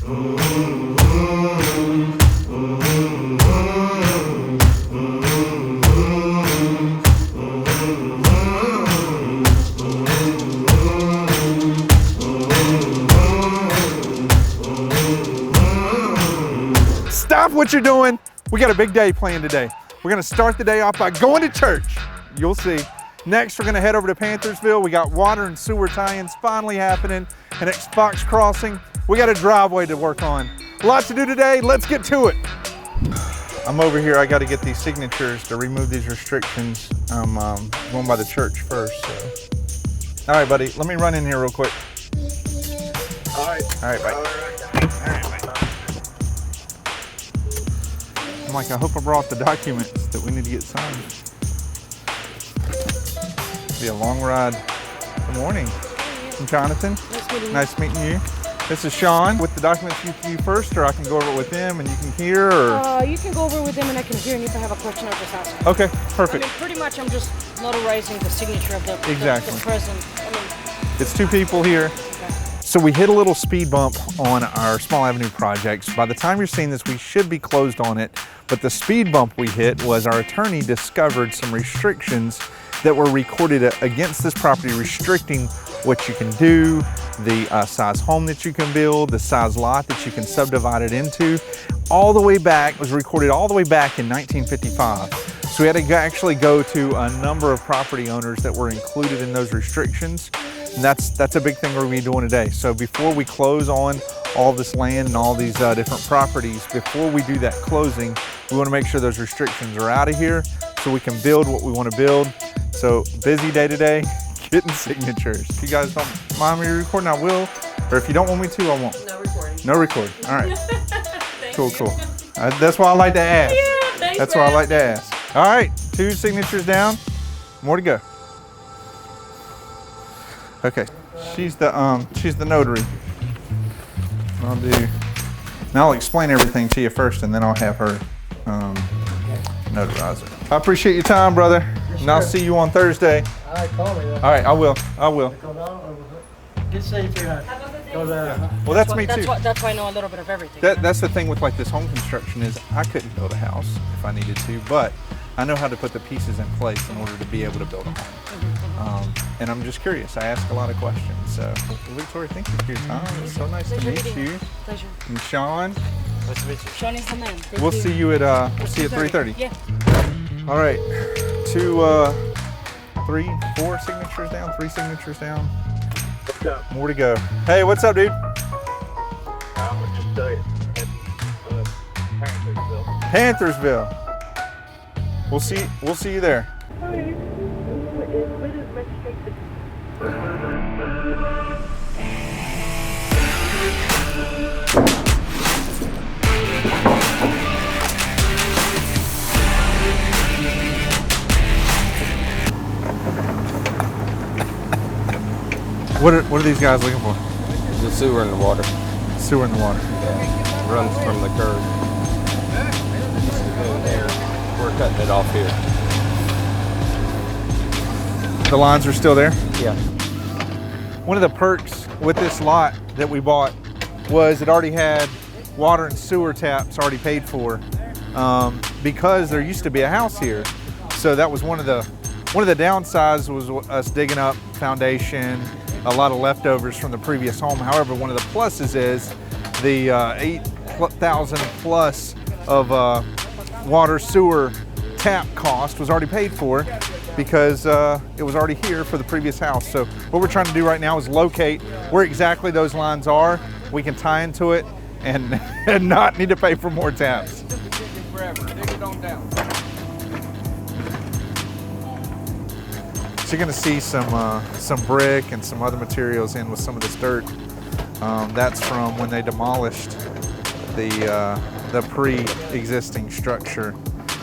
Stop what you're doing. We got a big day planned today. We're gonna start the day off by going to church. You'll see. Next, we're gonna head over to Panthersville. We got water and sewer tie-ins finally happening. An Xbox crossing. We got a driveway to work on. Lots to do today. Let's get to it. I'm over here. I got to get these signatures to remove these restrictions. I'm going by the church first. So. All right, buddy. Let me run in here real quick. All right. All right, bye. All right, bye. I'm like, I hope I brought the documents that we need to get signed. It'll be a long ride. Good morning. I'm Jonathan. Nice meeting you. This is Sean. With the documents you first, or I can go over it with him and you can hear, or? You can go over with him and I can hear, and if I have a question, I'll just ask. Okay, perfect. I mean, pretty much I'm just notarizing the signature of the present. I mean, it's two people here. okay. So we hit a little speed bump on our small avenue projects. By the time you're seeing this, we should be closed on it. But the speed bump we hit was our attorney discovered some restrictions that were recorded against this property, restricting what you can do, the size home that you can build, the size lot that you can subdivide it into. All the way back, was recorded all the way back in 1955. So we had to actually go to a number of property owners that were included in those restrictions. And that's a big thing we're gonna be doing today. So before we close on all this land and all these different properties, before we do that closing, we wanna make sure those restrictions are out of here so we can build what we wanna build. So busy day today, getting signatures. If you guys don't mind me recording, I will. Or if you don't want me to, I won't. No recording. No recording, all right. Cool. That's why I like to ask. Yeah, thanks. That's why I like to ask. All right, 2 signatures down, more to go. Okay, she's the notary. I'll explain everything to you first, and then I'll have her notarize it. I appreciate your time, brother. Yes, and I'll sir. see you on Thursday. All right, call me. All right, I will. Get safe here. Well, that's me too. That's why I know a little bit of everything. That's the thing with like this home construction is I couldn't build a house if I needed to, but I know how to put the pieces in place in order to be able to build a home. And I'm just curious. I ask a lot of questions. So, Victoria, thank you for your time. It's so nice to meet you. Pleasure. And Sean. Nice to meet you. Sean is the man. Thank We'll you. see you at 3:30. Yeah. All right, 3 signatures down, 3 signatures down. What's up? More to go. Hey, what's up, dude? I'm just Panthersville. Panthersville. We'll see you there. What are these guys looking for? The sewer in the water. Sewer in the water. Yeah. Runs from the curb. Used to go there. We're cutting it off here. The lines are still there? Yeah. One of the perks with this lot that we bought was it already had water and sewer taps already paid for because there used to be a house here. So that was one of the downsides was us digging up foundation, a lot of leftovers from the previous home. However, one of the pluses is the 8,000 plus of water sewer tap cost was already paid for because it was already here for the previous house. So what we're trying to do right now is locate where exactly those lines are. We can tie into it and, and not need to pay for more taps. So you're gonna see some brick and some other materials in with some of this dirt. That's from when they demolished the pre-existing structure.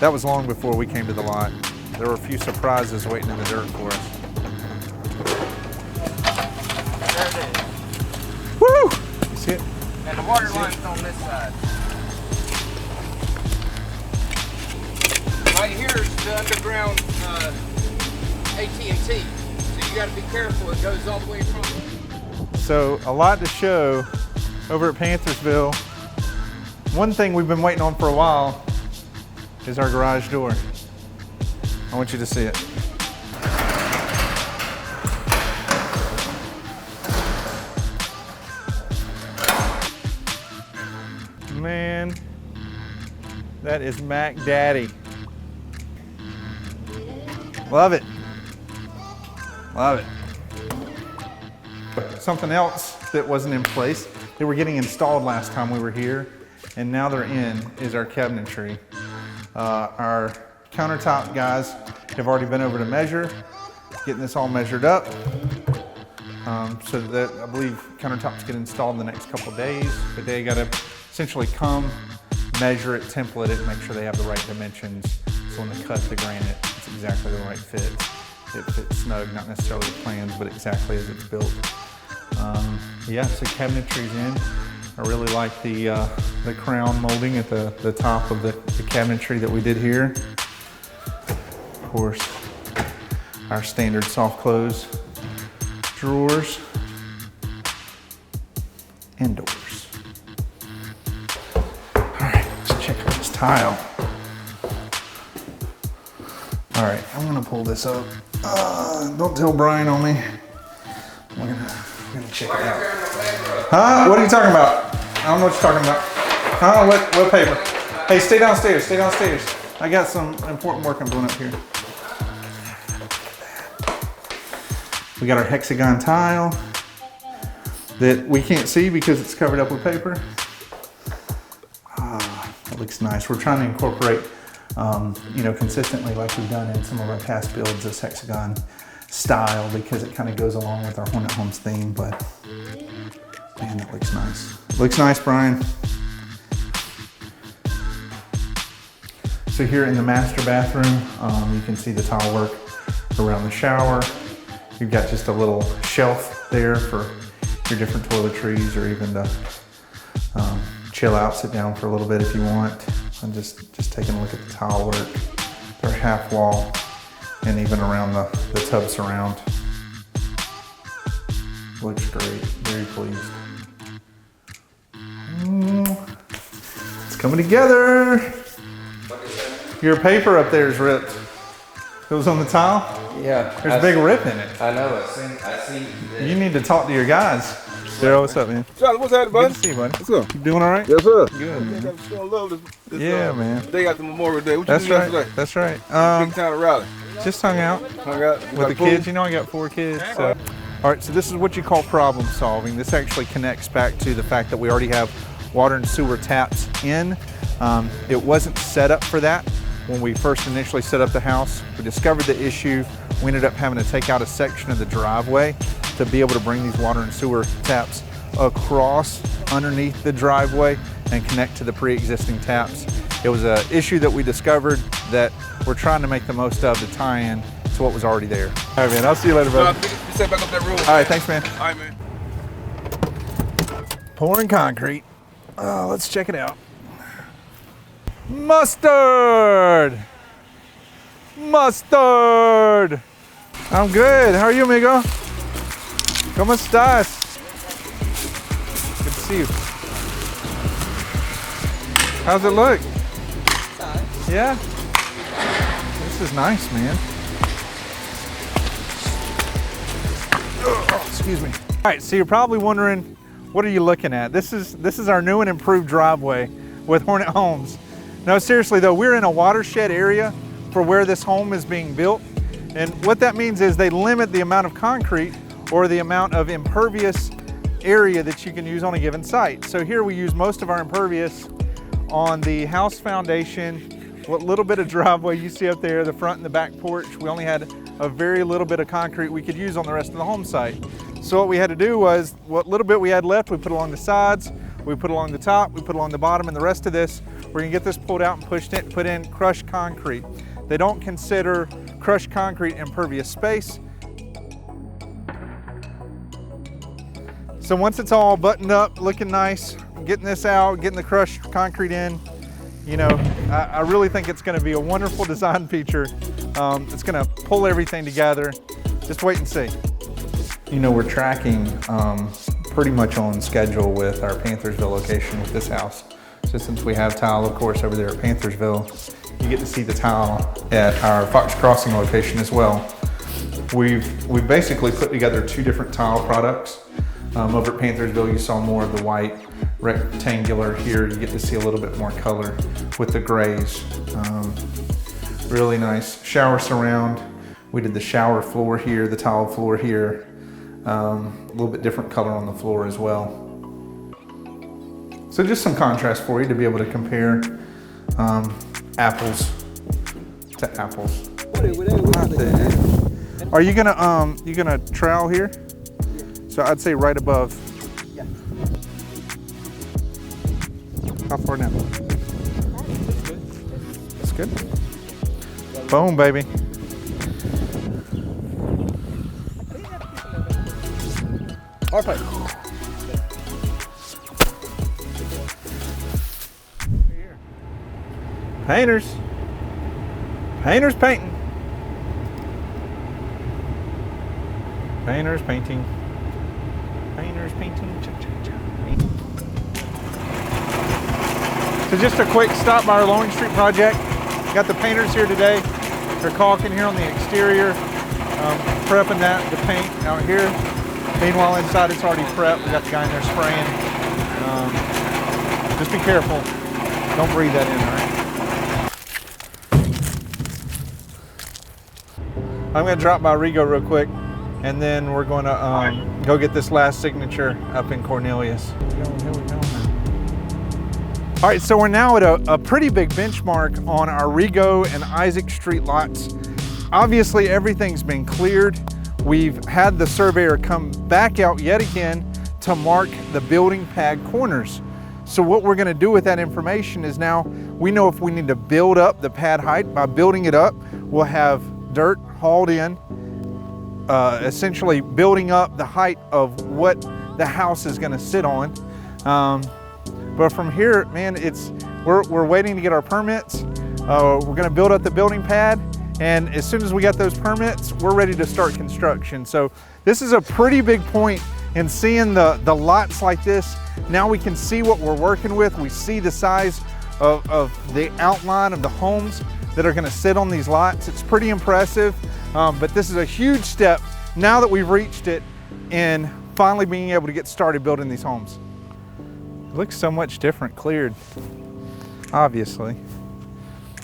That was long before we came to the lot. There were a few surprises waiting in the dirt for us. There it is. Woo! You see it? And the water line's on this side. Right here is the underground AT&T. So you got to be careful. It goes all the way from. So a lot to show over at Panthersville. One thing we've been waiting on for a while is our garage door. I want you to see it. Man, that is Mac Daddy. Love it. Love it. Something else that wasn't in place, they were getting installed last time we were here, and now they're in, is our cabinetry. Our countertop guys have already been over to measure, getting this all measured up, so that I believe countertops get installed in the next couple of days, but they gotta essentially come, measure it, template it, make sure they have the right dimensions, so when they cut the granite, it's exactly the right fit. It fits snug, not necessarily the plans, but exactly as it's built. Yeah, so cabinetry's in. I really like the crown molding at the top of the cabinetry that we did here. Of course, our standard soft close drawers and doors. All right, let's check out this tile. All right, I'm gonna pull this up. Don't tell Brian on me. We're gonna check it out. Huh? What are you talking about? I don't know what you're talking about. Huh? What paper? Hey, stay downstairs, stay downstairs. I got some important work I'm doing up here. We got our hexagon tile that we can't see because it's covered up with paper. That looks nice. We're trying to incorporate, consistently like we've done in some of our past builds, this hexagon style, because it kind of goes along with our Hornet Homes theme, but man, that looks nice. Looks nice, Brian. So here in the master bathroom, you can see the tile work around the shower. You've got just a little shelf there for your different toiletries, or even to chill out, sit down for a little bit if you want. I'm just taking a look at the tile work. They're half wall, and even around the tub surround. Looks great, very pleased. It's coming together. Your paper up there is ripped. It was on the tile? Yeah. There's a big rip in it. I know it. I see. You need to talk to your guys. Daryl, what's up, man? Charlie, what's happening, bud? Good to see you, buddy. What's up? You doing all right? Yes, sir. Good, man. I'm showing love this Yeah, man. day after Memorial Day. What you That's doing right. yesterday? That's right. Big town of Raleigh. Just hung out Hung out with the kids. You know, I got 4 kids. So. All right, so this is what you call problem solving. This actually connects back to the fact that we already have water and sewer taps in. It wasn't set up for that when we first initially set up the house. We discovered the issue. We ended up having to take out a section of the driveway to be able to bring these water and sewer taps across underneath the driveway and connect to the pre-existing taps. It was an issue that we discovered that we're trying to make the most of to tie in to what was already there. All right, man, I'll see you later, brother. You set back up that room. All right, thanks, man. All right, man. Pouring concrete. Let's check it out. Mustard! Mustard! I'm good. How are you, amigo? ¿Cómo estás? Good to see you. How's it look? Nice. Yeah? This is nice, man. Oh, excuse me. All right, so you're probably wondering, what are you looking at? This is our new and improved driveway with Hornet Homes. No, seriously though, we're in a watershed area for where this home is being built. And what that means is they limit the amount of concrete or the amount of impervious area that you can use on a given site. So here we use most of our impervious on the house foundation, what little bit of driveway you see up there, the front and the back porch. We only had a very little bit of concrete we could use on the rest of the home site. So what we had to do was, what little bit we had left, we put along the sides, we put along the top, we put along the bottom, and the rest of this, we're gonna get this pulled out and put in crushed concrete. They don't consider crushed concrete impervious space. So once it's all buttoned up, looking nice, getting this out, getting the crushed concrete in, you know, I really think it's gonna be a wonderful design feature. It's gonna pull everything together. Just wait and see. You know, we're tracking pretty much on schedule with our Panthersville location with this house. So since we have tile, of course, over there at Panthersville, you get to see the tile at our Fox Crossing location as well. We've basically put together 2 different tile products. Over at Panthersville, you saw more of the white rectangular. Here, you get to see a little bit more color with the grays. Really nice shower surround. We did the shower floor here, the tile floor here. A little bit different color on the floor as well. So just some contrast for you to be able to compare apples to apples. Are you gonna trowel here? So I'd say right above. Yeah. How far now? That's good. Boom, baby. Perfect. Painters. Painters painting. Painters painting. Painters painting. So just a quick stop by our Loring Street project. Got the painters here today. They're caulking here on the exterior, prepping that, the paint out here. Meanwhile, inside it's already prepped. We got the guy in there spraying. Just be careful. Don't breathe that in, all right? I'm gonna drop by Rigo real quick, and then we're gonna go get this last signature up in Cornelius. Here we go, man. All right, so we're now at a pretty big benchmark on our Rigo and Isaac Street lots. Obviously, everything's been cleared. We've had the surveyor come back out yet again to mark the building pad corners. So what we're gonna do with that information is now we know if we need to build up the pad height. By building it up, we'll have dirt hauled in, essentially building up the height of what the house is gonna sit on. But from here, man, we're waiting to get our permits. We're gonna build up the building pad, and as soon as we got those permits, we're ready to start construction. So this is a pretty big point in seeing the lots like this. Now we can see what we're working with. We see the size of the outline of the homes that are gonna sit on these lots. It's pretty impressive, but this is a huge step now that we've reached it in finally being able to get started building these homes. It looks so much different cleared, obviously.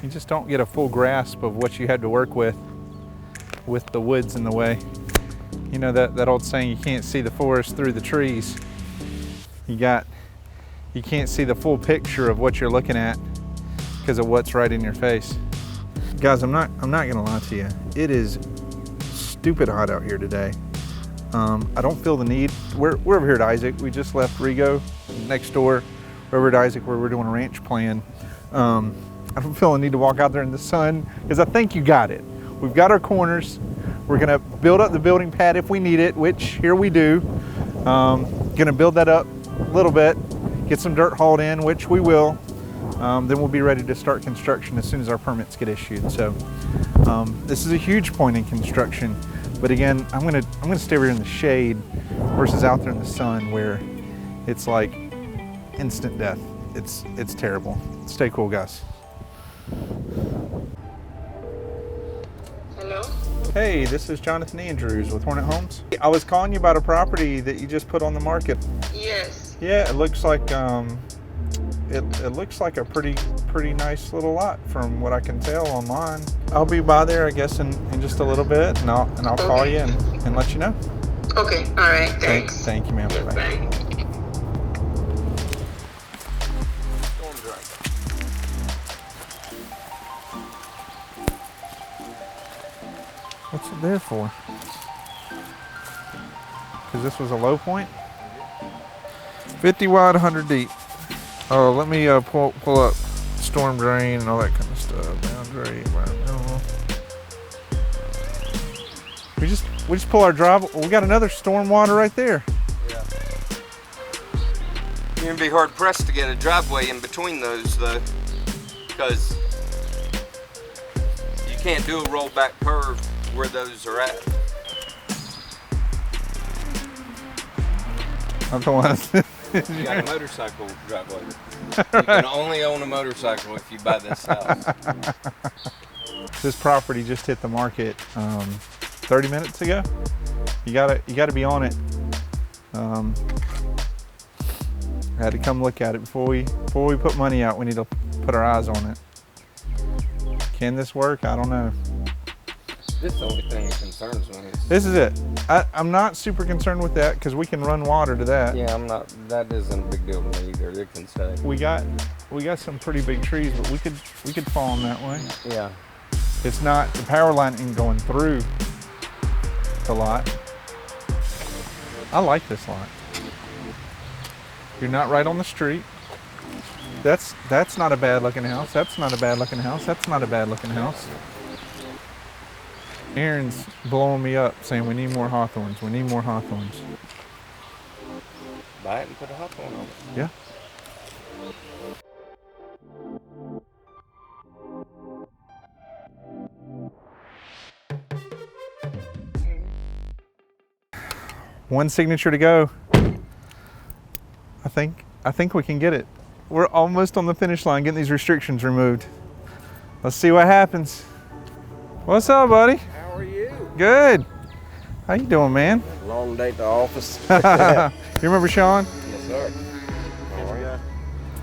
You just don't get a full grasp of what you had to work with the woods in the way. You know that old saying, you can't see the forest through the trees. You can't see the full picture of what you're looking at because of what's right in your face. Guys, I'm not gonna lie to you. It is stupid hot out here today. I don't feel the need. We're over here at Isaac. We just left Rigo next door. We're over at Isaac where we're doing a ranch plan. I don't feel the need to walk out there in the sun because I think you got it. We've got our corners. We're gonna build up the building pad if we need it, which here we do. Gonna build that up a little bit, get some dirt hauled in, which we will. Then we'll be ready to start construction as soon as our permits get issued. So this is a huge point in construction. But again, I'm gonna stay over here in the shade versus out there in the sun where it's like instant death. It's terrible. Stay cool, guys. Hello? Hey, this is Jonathan Andrews with Hornet Homes. I was calling you about a property that you just put on the market. Yes. Yeah, it looks like it looks like a pretty nice little lot from what I can tell online. I'll be by there, I guess, in just a little bit, and I'll call you and let you know. Okay. All right. Thanks. Thank you, ma'am. Bye. Bye. What's it there for? Because this was a low point? 50 wide, 100 deep. Oh, let me pull up storm drain and all that kind of stuff. Boundary, environmental. We just pull our drive. We got another storm water right there. Yeah. You're gonna be hard pressed to get a driveway in between those though, because you can't do a rollback curve where those are at. Not the ones. You got a motorcycle driveway. You can only own a motorcycle if you buy this house. This property just hit the market 30 minutes ago. You gotta be on it. I had to come look at it before we put money out. We need to put our eyes on it. Can this work? I don't know. This is the only thing that concerns me. This is it. I'm not super concerned with that because we can run water to that. Yeah, I'm not. That isn't a big deal to me either. It can stay. We got some pretty big trees, but we could fall them that way. Yeah. It's not, the power line ain't going through the lot. I like this lot. You're not right on the street. That's not a bad looking house. That's not a bad looking house. That's not a bad looking house. Aaron's blowing me up saying we need more hawthorns. We need more hawthorns. Buy it and put a hawthorn on it. Yeah. One signature to go. I think we can get it. We're almost on the finish line getting these restrictions removed. Let's see what happens. What's up, buddy? How are you? Good. How you doing, man? Long day at the office. You remember Sean? Yes, sir. How are you?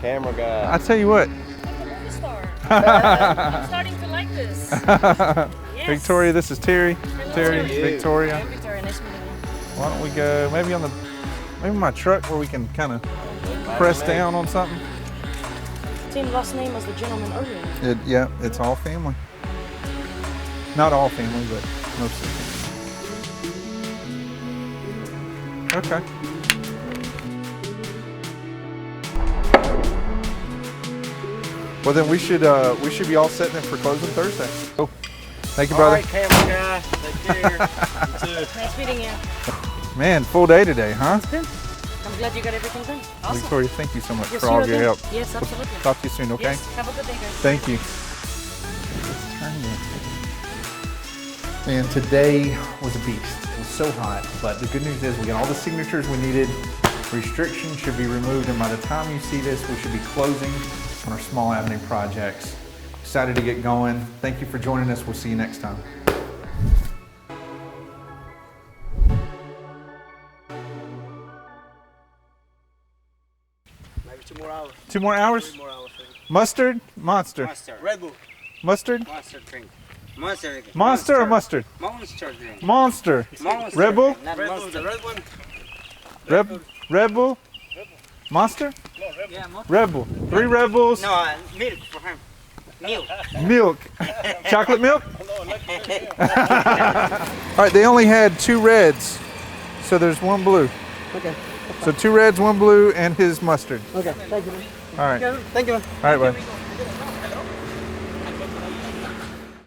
Camera guy. I tell you what. Like a movie star. I'm starting to like this. Yes. Victoria, this is Terry. Hello. Terry, How are you? Victoria. Hi, Victoria. Nice meeting you. Why don't we go maybe my truck where we can kind of press down on something? Same last name as the gentleman earlier. Yeah, it's all family. Not all family, but mostly. Okay. Well, then we should be all set then for closing Thursday. Oh, thank you, brother. All right, camera guy. Take care. You too. Nice meeting you. Man, full day today, huh? Good. I'm glad you got everything done. Awesome. Victoria, thank you so much Yes, for all of you're your help. welcome. Yes, absolutely. Talk to you soon, okay? Yes, have a good day, guys. Thank you. Man, today was a beast. It was so hot, but the good news is we got all the signatures we needed. Restrictions should be removed, and by the time you see this, we should be closing on our small avenue projects. Excited to get going. Thank you for joining us. We'll see you next time. Maybe 2 more hours. 2 more hours? 3 more hours. Mustard? Monster. Monster. Red Bull. Mustard? Monster drink. Monster. Monster or mustard? Monster drink. Monster. Monster. Red Bull? Not Red Bull, monster. the red one. Red Bull? Monster? Yeah, monster. Red Bull. 3 Red Bulls. No, milk for him. Milk. Milk. Chocolate milk? All right, they only had 2 reds, so there's 1 blue. Okay. So 2 reds, 1 blue, and his mustard. Okay. Thank you. All right. Thank you. All right, bud.